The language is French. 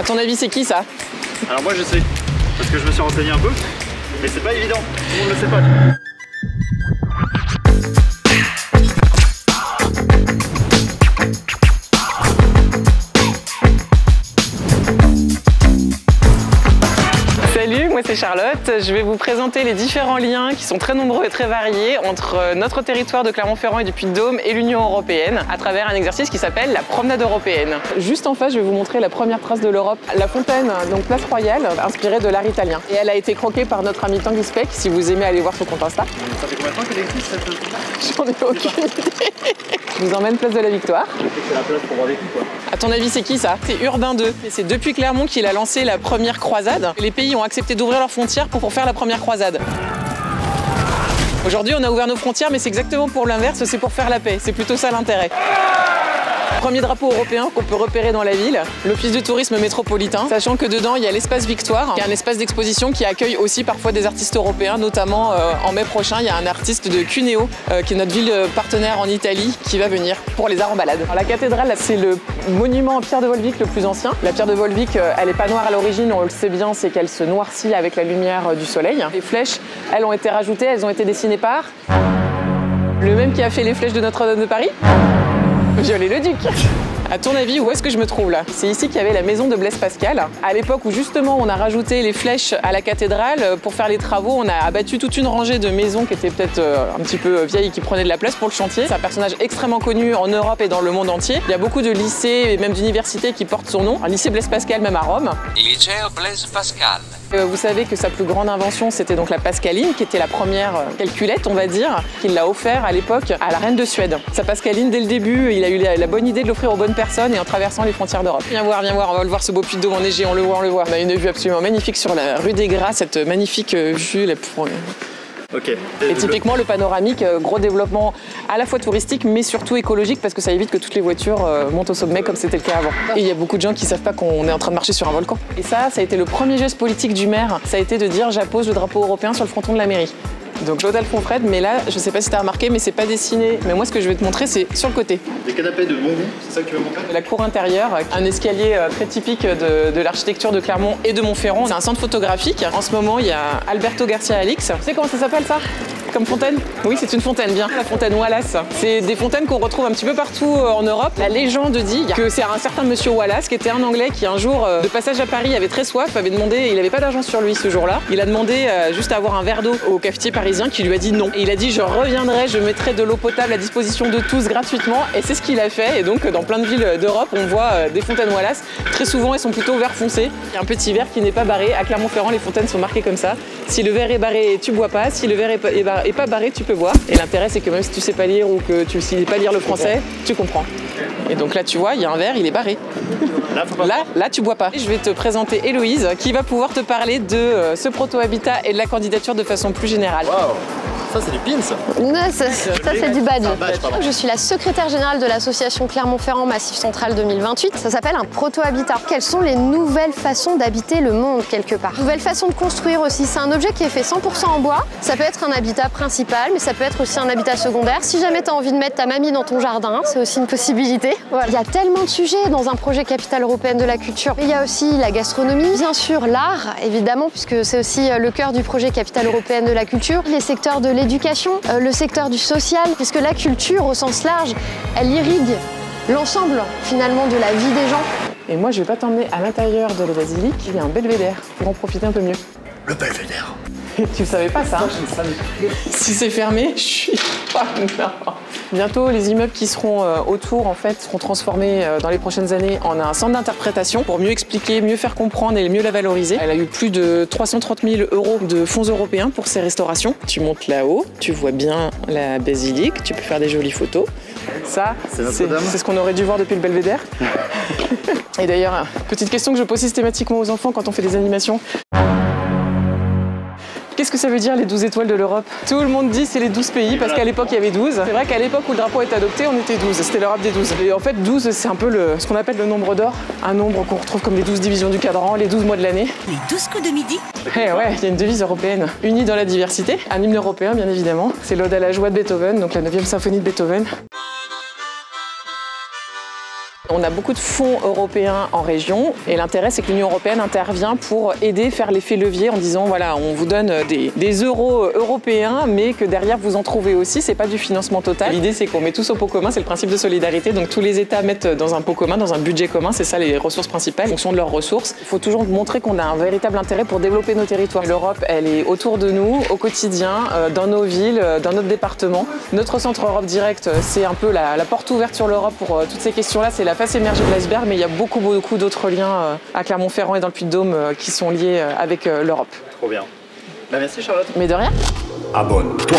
ton avis, c'est qui ça? Alors moi je sais, parce que je me suis renseigné un peu, mais c'est pas évident, tout le monde ne le sait pas. Salut, moi c'est Charlotte. Je vais vous présenter les différents liens qui sont très nombreux et très variés entre notre territoire de Clermont-Ferrand et du Puy-de-Dôme et l'Union européenne à travers un exercice qui s'appelle la promenade européenne. Juste en face, je vais vous montrer la première trace de l'Europe, la fontaine, donc place Royale, inspirée de l'art italien. Et elle a été croquée par notre ami Tanguy Speck, si vous aimez aller voir son compte Insta. Ça fait combien de temps qu'elle existe cette fontaine? J'en ai aucune idée. Je vous emmène place de la Victoire. C'est la place pour voir des coups quoi. À ton avis, c'est qui ça? C'est Urbain II. Et c'est depuis Clermont qu'il a lancé la première croisade. Les pays ont accepté d'ouvrir leurs frontières pour faire la première croisade. Aujourd'hui, on a ouvert nos frontières, mais c'est exactement pour l'inverse, c'est pour faire la paix. C'est plutôt ça l'intérêt. Premier drapeau européen qu'on peut repérer dans la ville, l'Office de tourisme métropolitain, sachant que dedans il y a l'espace Victoire, qui est un espace d'exposition qui accueille aussi parfois des artistes européens, notamment en mai prochain, il y a un artiste de Cuneo, qui est notre ville partenaire en Italie, qui va venir pour les arts en balade. Alors, la cathédrale, c'est le monument en pierre de Volvic le plus ancien. La pierre de Volvic, elle n'est pas noire à l'origine, on le sait bien, c'est qu'elle se noircit avec la lumière du soleil. Les flèches, elles ont été rajoutées, elles ont été dessinées par le même qui a fait les flèches de Notre-Dame de Paris, Viollet-le-Duc. À ton avis, où est-ce que je me trouve là? C'est ici qu'il y avait la maison de Blaise Pascal. À l'époque où justement on a rajouté les flèches à la cathédrale, pour faire les travaux, on a abattu toute une rangée de maisons qui étaient peut-être un petit peu vieilles et qui prenaient de la place pour le chantier. C'est un personnage extrêmement connu en Europe et dans le monde entier. Il y a beaucoup de lycées et même d'universités qui portent son nom. Un lycée Blaise Pascal même à Rome. Liceo Blaise Pascal. Vous savez que sa plus grande invention, c'était donc la Pascaline, qui était la première calculette, on va dire, qu'il l'a offert à l'époque à la reine de Suède. Sa Pascaline, dès le début, il a eu la bonne idée de l'offrir aux bonnes personnes et en traversant les frontières d'Europe. Viens voir, on va le voir ce beau Puy-de-Dôme enneigé, on le voit. On a une vue absolument magnifique sur la rue des Gras, cette magnifique vue. Ok. Et typiquement le panoramique, gros développement à la fois touristique mais surtout écologique parce que ça évite que toutes les voitures montent au sommet comme c'était le cas avant. Et il y a beaucoup de gens qui savent pas qu'on est en train de marcher sur un volcan. Et ça a été le premier geste politique du maire, ça a été de dire j'appose le drapeau européen sur le fronton de la mairie. Donc l'hôtel Fonfred, mais là, je sais pas si tu as remarqué, mais c'est pas dessiné. Mais moi, ce que je vais te montrer, c'est sur le côté. Des canapés de bon goût, c'est ça que tu veux montrer? La cour intérieure, un escalier très typique de l'architecture de Clermont et de Montferrand. C'est un centre photographique. En ce moment, il y a Alberto Garcia Alix. Tu sais comment ça s'appelle ça? Comme fontaine? Oui, c'est une fontaine, bien. La fontaine Wallace. C'est des fontaines qu'on retrouve un petit peu partout en Europe. La légende dit que c'est un certain monsieur Wallace, qui était un Anglais qui un jour, de passage à Paris, avait très soif, avait demandé, il n'avait pas d'argent sur lui ce jour-là. Il a demandé juste à avoir un verre d'eau au cafetier parisien qui lui a dit non. Et il a dit je reviendrai, je mettrai de l'eau potable à disposition de tous gratuitement. Et c'est ce qu'il a fait. Et donc dans plein de villes d'Europe, on voit des fontaines Wallace. Très souvent, elles sont plutôt vert foncé. Il y a un petit verre qui n'est pas barré. À Clermont-Ferrand, les fontaines sont marquées comme ça. Si le verre est barré, tu bois pas. Si le verre est pas barré, tu peux boire. Et l'intérêt, c'est que même si tu sais pas lire ou que tu sais pas lire le français, tu comprends. Et donc là, tu vois, il y a un verre, il est barré. Là, tu bois pas. Je vais te présenter Héloïse qui va pouvoir te parler de ce proto-habitat et de la candidature de façon plus générale. Waouh! Ça, c'est du pins. Non, ça c'est du badge. Je suis la secrétaire générale de l'association Clermont-Ferrand Massif Central 2028. Ça s'appelle un proto-habitat. Quelles sont les nouvelles façons d'habiter le monde quelque part? Nouvelles façons de construire aussi. C'est un objet qui est fait 100% en bois. Ça peut être un habitat principal, mais ça peut être aussi un habitat secondaire. Si jamais tu as envie de mettre ta mamie dans ton jardin, c'est aussi une possibilité. Voilà. Il y a tellement de sujets dans un projet capitale européenne de la culture. Il y a aussi la gastronomie, bien sûr l'art, évidemment, puisque c'est aussi le cœur du projet capitale européenne de la culture. Les secteurs de l'éducation, le secteur du social, puisque la culture au sens large, elle irrigue l'ensemble finalement de la vie des gens. Et moi, je vais pas t'emmener à l'intérieur de la basilique, il y a un belvédère pour en profiter un peu mieux. Le belvédère. Tu savais pas ça, hein? Si c'est fermé, je suis pas... Non. Bientôt, les immeubles qui seront autour, en fait, seront transformés dans les prochaines années en un centre d'interprétation pour mieux expliquer, mieux faire comprendre et mieux la valoriser. Elle a eu plus de 330 000 € de fonds européens pour ces restaurations. Tu montes là-haut, tu vois bien la basilique, tu peux faire des jolies photos. Ça, c'est ce qu'on aurait dû voir depuis le belvédère. Et d'ailleurs, petite question que je pose systématiquement aux enfants quand on fait des animations. Qu'est-ce que ça veut dire les 12 étoiles de l'Europe? Tout le monde dit c'est les 12 pays parce qu'à l'époque il y avait 12. C'est vrai qu'à l'époque où le drapeau a été adopté, on était 12. C'était l'Europe des 12. Et en fait 12 c'est un peu ce qu'on appelle le nombre d'or. Un nombre qu'on retrouve comme les 12 divisions du cadran, les 12 mois de l'année. Les 12 coups de midi. Eh ouais, il y a une devise européenne. Unie dans la diversité. Un hymne européen bien évidemment. C'est l'Ode à la joie de Beethoven, donc la 9e symphonie de Beethoven. On a beaucoup de fonds européens en région et l'intérêt c'est que l'Union européenne intervient pour aider, faire l'effet levier en disant voilà, on vous donne des euros européens mais que derrière vous en trouvez aussi, c'est pas du financement total. L'idée c'est qu'on met tous au pot commun, c'est le principe de solidarité, donc tous les États mettent dans un pot commun, dans un budget commun, c'est ça les ressources principales, en fonction de leurs ressources. Il faut toujours montrer qu'on a un véritable intérêt pour développer nos territoires. L'Europe, elle est autour de nous, au quotidien, dans nos villes, dans notre département. Notre centre Europe Direct, c'est un peu la porte ouverte sur l'Europe pour toutes ces questions-là, c'est la face émergée de l'iceberg, mais il y a beaucoup d'autres liens à Clermont-Ferrand et dans le Puy-de-Dôme qui sont liés avec l'Europe. Trop bien. Bah, merci Charlotte. Mais de rien. Abonne-toi.